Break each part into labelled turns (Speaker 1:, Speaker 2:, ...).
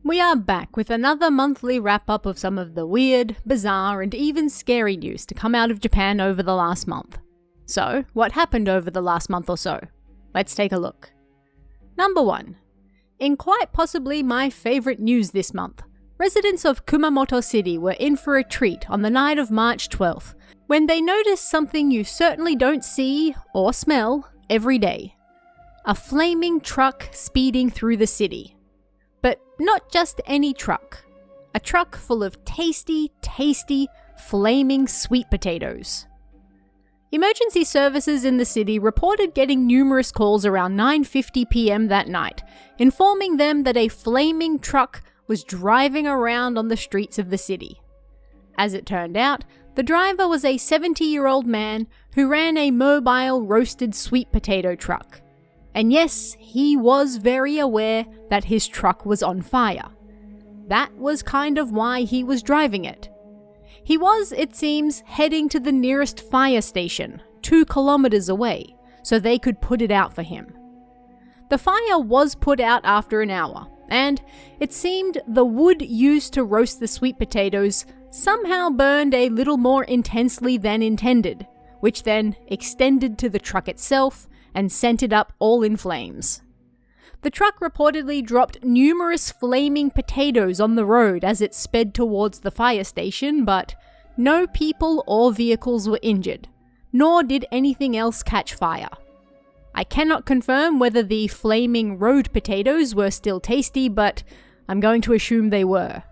Speaker 1: We are back with another monthly wrap-up of some of the weird, bizarre, and even scary news to come out of Japan over the last month. So, what happened over the last month or so? Let's take a look. Number 1. In quite possibly my favourite news this month, residents of Kumamoto City were in for a treat on the night of March 12th, when they noticed something you certainly don't see or smell every day. A flaming truck speeding through the city. But not just any truck. A truck full of tasty, flaming sweet potatoes. Emergency services in the city reported getting numerous calls around 9:50 p.m. that night, informing them that a flaming truck was driving around on the streets of the city. As it turned out, the driver was a 70-year-old man who ran a mobile roasted sweet potato truck. And yes, he was very aware that his truck was on fire. That was kind of why he was driving it. He was, it seems, heading to the nearest fire station, 2 kilometers away, so they could put it out for him. The fire was put out after an hour, and it seemed the wood used to roast the sweet potatoes somehow burned a little more intensely than intended, which then extended to the truck itself and sent it up all in flames. The truck reportedly dropped numerous flaming potatoes on the road as it sped towards the fire station, but no people or vehicles were injured, nor did anything else catch fire. I cannot confirm whether the flaming road potatoes were still tasty, but I'm going to assume they were.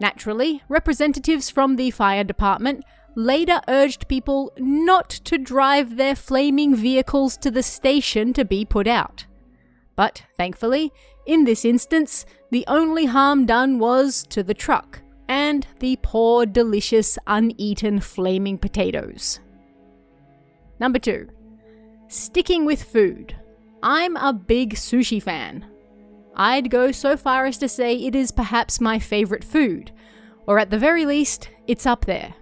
Speaker 1: Naturally, representatives from the fire department later urged people not to drive their flaming vehicles to the station to be put out. But thankfully, in this instance, the only harm done was to the truck and the poor, delicious, uneaten flaming potatoes. Number 2. Sticking with food. I'm a big sushi fan. I'd go so far as to say it is perhaps my favourite food, or at the very least, it's up there.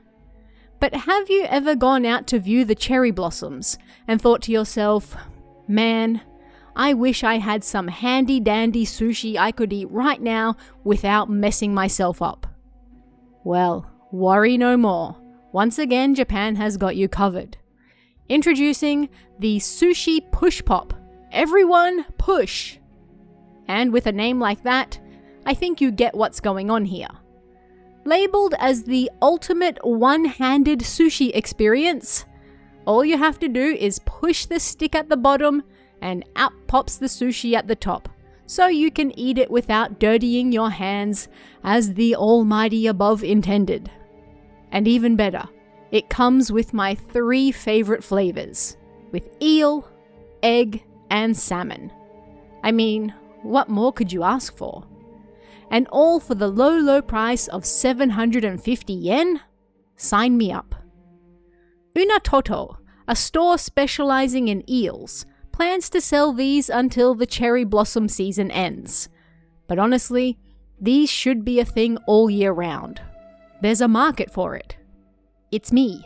Speaker 1: But have you ever gone out to view the cherry blossoms and thought to yourself, man, I wish I had some handy-dandy sushi I could eat right now without messing myself up? Well, worry no more. Once again, Japan has got you covered. Introducing the Sushi Push Pop. Everyone push! And with a name like that, I think you get what's going on here. Labelled as the ultimate one-handed sushi experience, all you have to do is push the stick at the bottom and out pops the sushi at the top, so you can eat it without dirtying your hands as the almighty above intended. And even better, it comes with my 3 favourite flavours, with eel, egg, and salmon. I mean, what more could you ask for? And all for the low price of 750 yen? Sign me up. Unatoto, a store specializing in eels, plans to sell these until the cherry blossom season ends. But honestly, these should be a thing all year round. There's a market for it. It's me.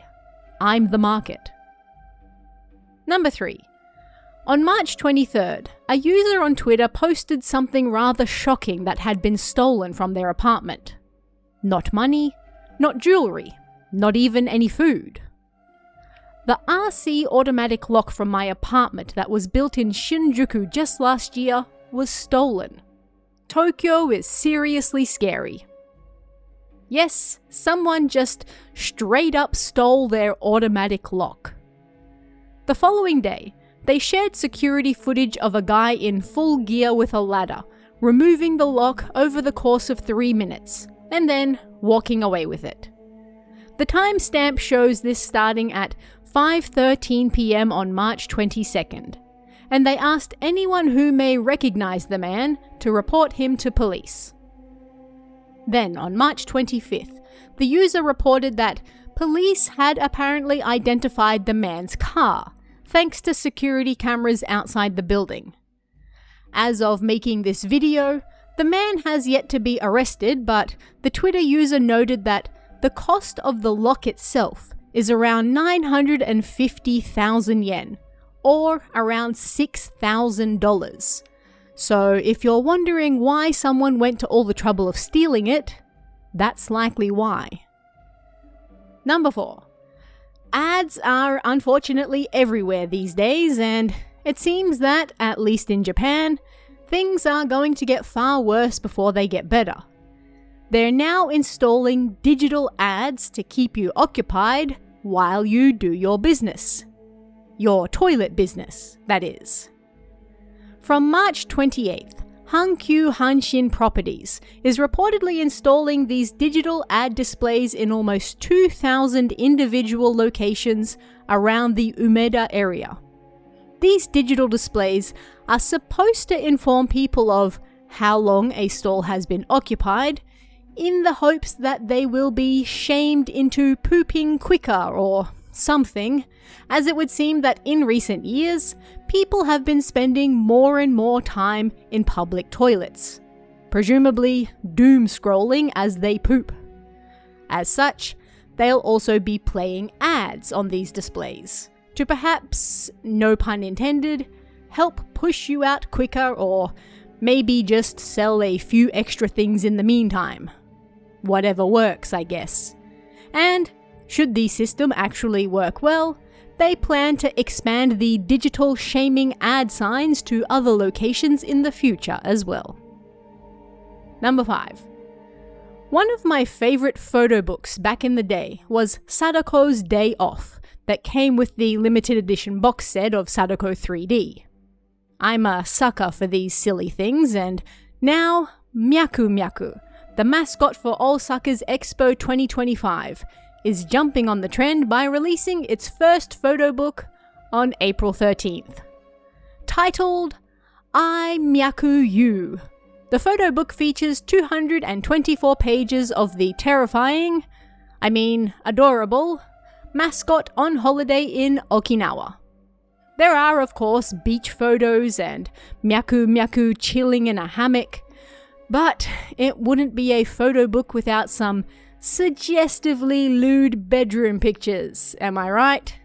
Speaker 1: I'm the market. Number 3. On March 23rd, a user on Twitter posted something rather shocking that had been stolen from their apartment. Not money, not jewellery, not even any food. The RC automatic lock from my apartment that was built in Shinjuku just last year was stolen. Tokyo is seriously scary. Yes, someone just straight up stole their automatic lock. The following day, they shared security footage of a guy in full gear with a ladder, removing the lock over the course of 3 minutes, and then walking away with it. The timestamp shows this starting at 5:13 p.m. on March 22nd, and they asked anyone who may recognize the man to report him to police. Then, on March 25th, the user reported that police had apparently identified the man's car, thanks to security cameras outside the building. As of making this video, the man has yet to be arrested, but the Twitter user noted that the cost of the lock itself is around 950,000 yen, or around $6,000. So if you're wondering why someone went to all the trouble of stealing it, that's likely why. Number 4. Ads are unfortunately everywhere these days, and it seems that, at least in Japan, things are going to get far worse before they get better. They're now installing digital ads to keep you occupied while you do your business. Your toilet business, that is. From March 28th, Hankyu Hanshin Properties is reportedly installing these digital ad displays in almost 2,000 individual locations around the Umeda area. These digital displays are supposed to inform people of how long a stall has been occupied, in the hopes that they will be shamed into pooping quicker or something, as it would seem that in recent years, people have been spending more and more time in public toilets, presumably doom scrolling as they poop. As such, they'll also be playing ads on these displays to perhaps, no pun intended, help push you out quicker or maybe just sell a few extra things in the meantime. Whatever works, I guess. And should the system actually work well, they plan to expand the digital shaming ad signs to other locations in the future as well. Number 5. One of my favourite photo books back in the day was Sadako's Day Off, that came with the limited edition box set of Sadako 3D. I'm a sucker for these silly things, and now Myaku Maku, the mascot for Osaka's Expo 2025, is jumping on the trend by releasing its first photo book on April 13th. Titled I Myaku You, the photo book features 224 pages of the terrifying, adorable, mascot on holiday in Okinawa. There are, of course, beach photos and Myaku Maku chilling in a hammock, but it wouldn't be a photo book without some suggestively lewd bedroom pictures, am I right?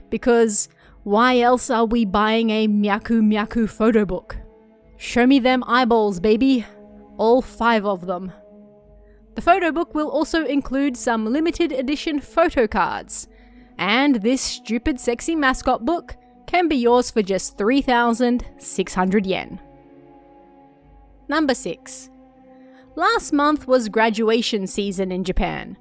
Speaker 1: Because why else are we buying a Myaku Maku photo book? Show me them eyeballs, baby. All 5 of them. The photo book will also include some limited edition photo cards, and this stupid sexy mascot book can be yours for just 3,600 yen. Number 6. Last month was graduation season in Japan,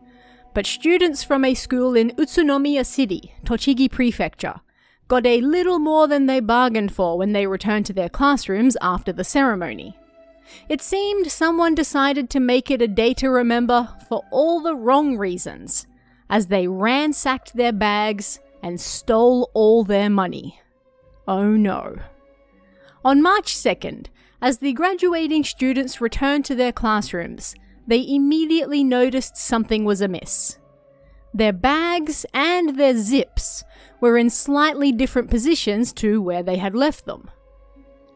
Speaker 1: but students from a school in Utsunomiya City, Tochigi Prefecture, got a little more than they bargained for when they returned to their classrooms after the ceremony. It seemed someone decided to make it a day to remember for all the wrong reasons, as they ransacked their bags and stole all their money. Oh no. On March 2nd, as the graduating students returned to their classrooms, they immediately noticed something was amiss. Their bags and their zips were in slightly different positions to where they had left them.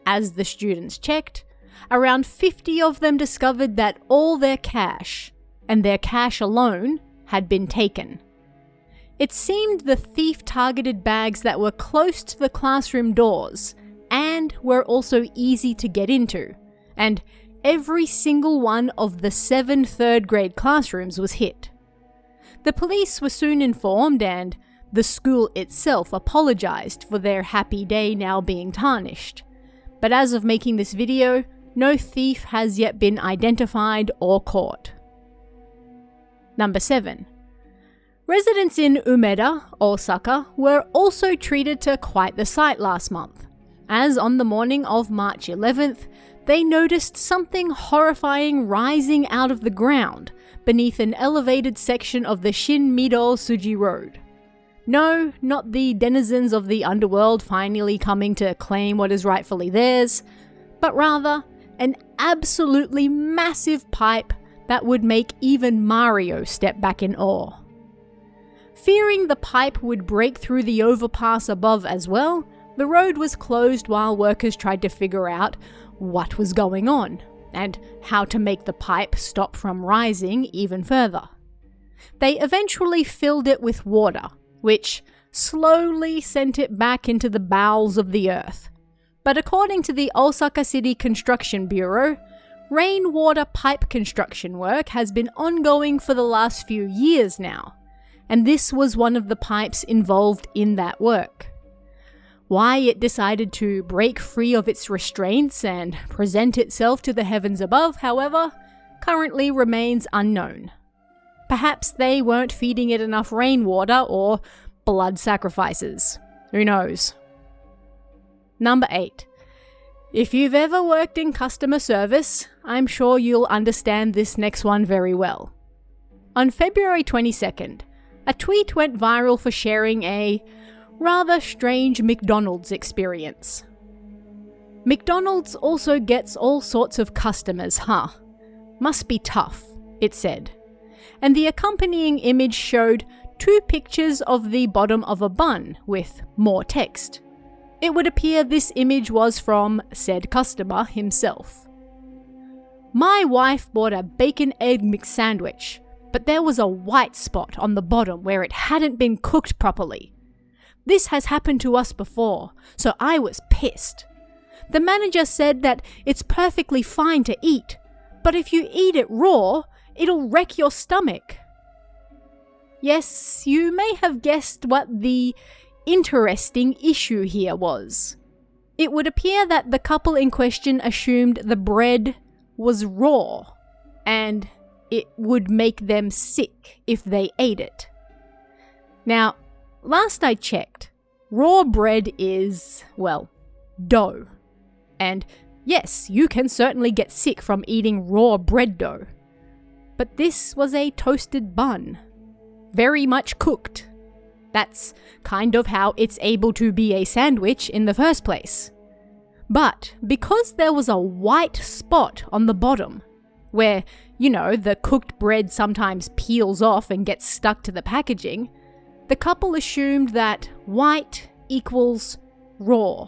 Speaker 1: As the students checked, around 50 of them discovered that all their cash, and their cash alone, had been taken. It seemed the thief targeted bags that were close to the classroom doors and were also easy to get into, and every single one of the 7 third-grade classrooms was hit. The police were soon informed, and the school itself apologized for their happy day now being tarnished. But as of making this video, no thief has yet been identified or caught. Number 7. Residents in Umeda, Osaka, were also treated to quite the sight last month, as on the morning of March 11th, they noticed something horrifying rising out of the ground beneath an elevated section of the Shin-Mido Suji Road. No, not the denizens of the underworld finally coming to claim what is rightfully theirs, but rather an absolutely massive pipe that would make even Mario step back in awe. Fearing the pipe would break through the overpass above as well, the road was closed while workers tried to figure out what was going on and how to make the pipe stop from rising even further. They eventually filled it with water, which slowly sent it back into the bowels of the earth. But according to the Osaka City Construction Bureau, rainwater pipe construction work has been ongoing for the last few years now, and this was one of the pipes involved in that work. Why it decided to break free of its restraints and present itself to the heavens above, however, currently remains unknown. Perhaps they weren't feeding it enough rainwater or blood sacrifices. Who knows? Number 8. If you've ever worked in customer service, I'm sure you'll understand this next one very well. On February 22nd, a tweet went viral for sharing a rather strange McDonald's experience. McDonald's also gets all sorts of customers, huh? Must be tough, it said. And the accompanying image showed 2 pictures of the bottom of a bun with more text. It would appear this image was from said customer himself. My wife bought a bacon egg McSandwich, but there was a white spot on the bottom where it hadn't been cooked properly. This has happened to us before, so I was pissed. The manager said that it's perfectly fine to eat, but if you eat it raw, it'll wreck your stomach. Yes, you may have guessed what the interesting issue here was. It would appear that the couple in question assumed the bread was raw, and it would make them sick if they ate it. Now, last I checked, raw bread is, well, dough. And yes, you can certainly get sick from eating raw bread dough. But this was a toasted bun. Very much cooked. That's kind of how it's able to be a sandwich in the first place. But because there was a white spot on the bottom, where, the cooked bread sometimes peels off and gets stuck to the packaging, the couple assumed that white equals raw.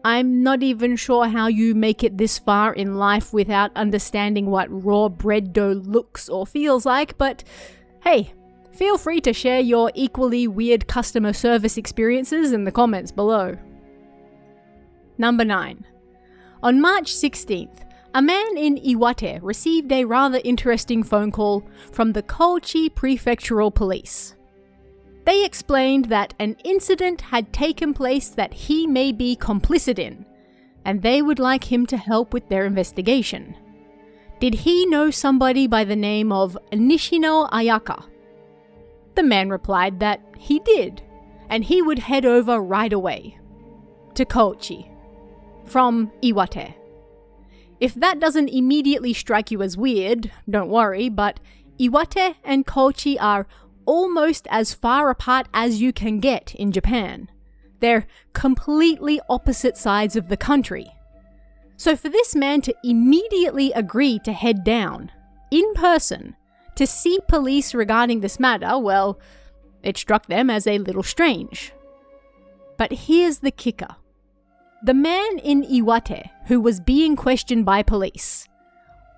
Speaker 1: I'm not even sure how you make it this far in life without understanding what raw bread dough looks or feels like, but hey, feel free to share your equally weird customer service experiences in the comments below. Number 9. On March 16th, a man in Iwate received a rather interesting phone call from the Kochi Prefectural Police. They explained that an incident had taken place that he may be complicit in, and they would like him to help with their investigation. Did he know somebody by the name of Nishino Ayaka? The man replied that he did, and he would head over right away. To Kochi. From Iwate. If that doesn't immediately strike you as weird, don't worry, but Iwate and Kochi are almost as far apart as you can get in Japan. They're completely opposite sides of the country. So for this man to immediately agree to head down, in person, to see police regarding this matter, well, it struck them as a little strange. But here's the kicker. The man in Iwate who was being questioned by police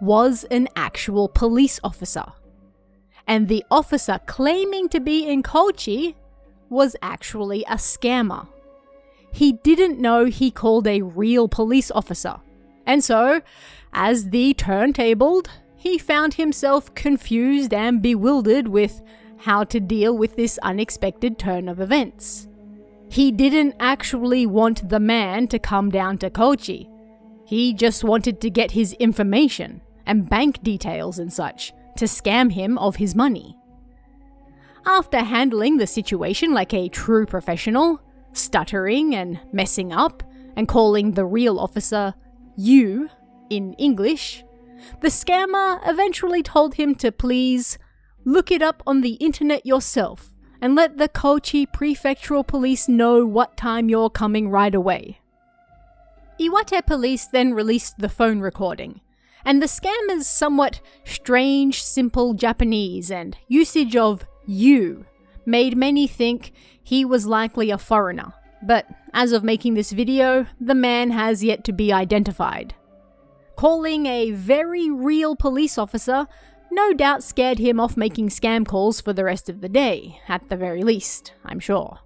Speaker 1: was an actual police officer. And the officer claiming to be in Kochi was actually a scammer. He didn't know he called a real police officer. And so, as the turntabled, he found himself confused and bewildered with how to deal with this unexpected turn of events. He didn't actually want the man to come down to Kochi. He just wanted to get his information and bank details and such to scam him of his money. After handling the situation like a true professional, stuttering and messing up and calling the real officer "you" in English, the scammer eventually told him to please look it up on the internet yourself and let the Kochi Prefectural Police know what time you're coming right away. Iwate police then released the phone recording, and the scammer's somewhat strange, simple Japanese and usage of "you" made many think he was likely a foreigner, but as of making this video, the man has yet to be identified. Calling a very real police officer no doubt scared him off making scam calls for the rest of the day, at the very least, I'm sure.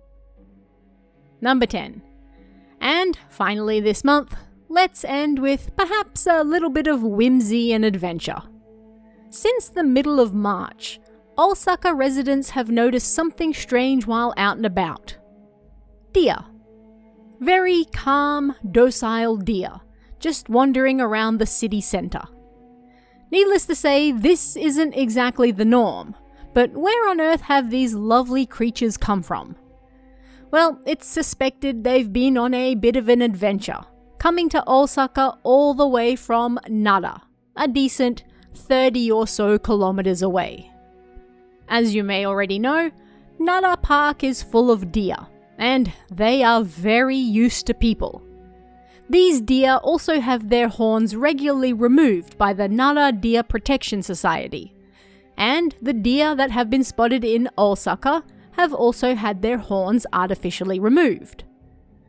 Speaker 1: Number 10. And finally this month, let's end with perhaps a little bit of whimsy and adventure. Since the middle of March, Osaka residents have noticed something strange while out and about. Deer. Very calm, docile deer, just wandering around the city centre. Needless to say, this isn't exactly the norm, but where on earth have these lovely creatures come from? Well, it's suspected they've been on a bit of an adventure, coming to Osaka all the way from Nara, a decent 30 or so kilometers away. As you may already know, Nara Park is full of deer, and they are very used to people. These deer also have their horns regularly removed by the Nara Deer Protection Society, and the deer that have been spotted in Osaka have also had their horns artificially removed.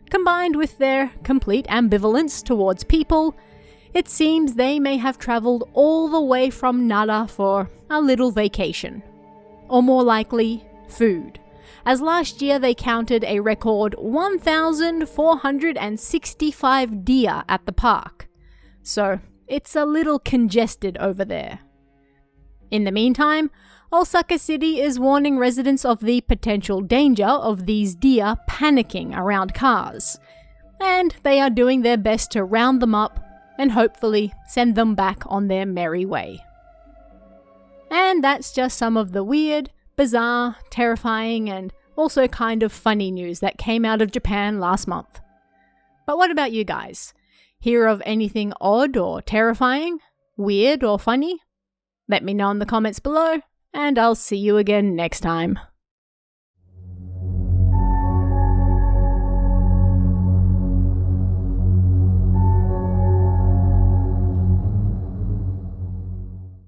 Speaker 1: Combined with their complete ambivalence towards people, it seems they may have travelled all the way from Nara for a little vacation. Or more likely, food, as last year they counted a record 1,465 deer at the park. So it's a little congested over there. In the meantime, Osaka City is warning residents of the potential danger of these deer panicking around cars, and they are doing their best to round them up and hopefully send them back on their merry way. And that's just some of the weird, bizarre, terrifying, and also kind of funny news that came out of Japan last month. But what about you guys? Hear of anything odd or terrifying, weird or funny? Let me know in the comments below, and I'll see you again next time.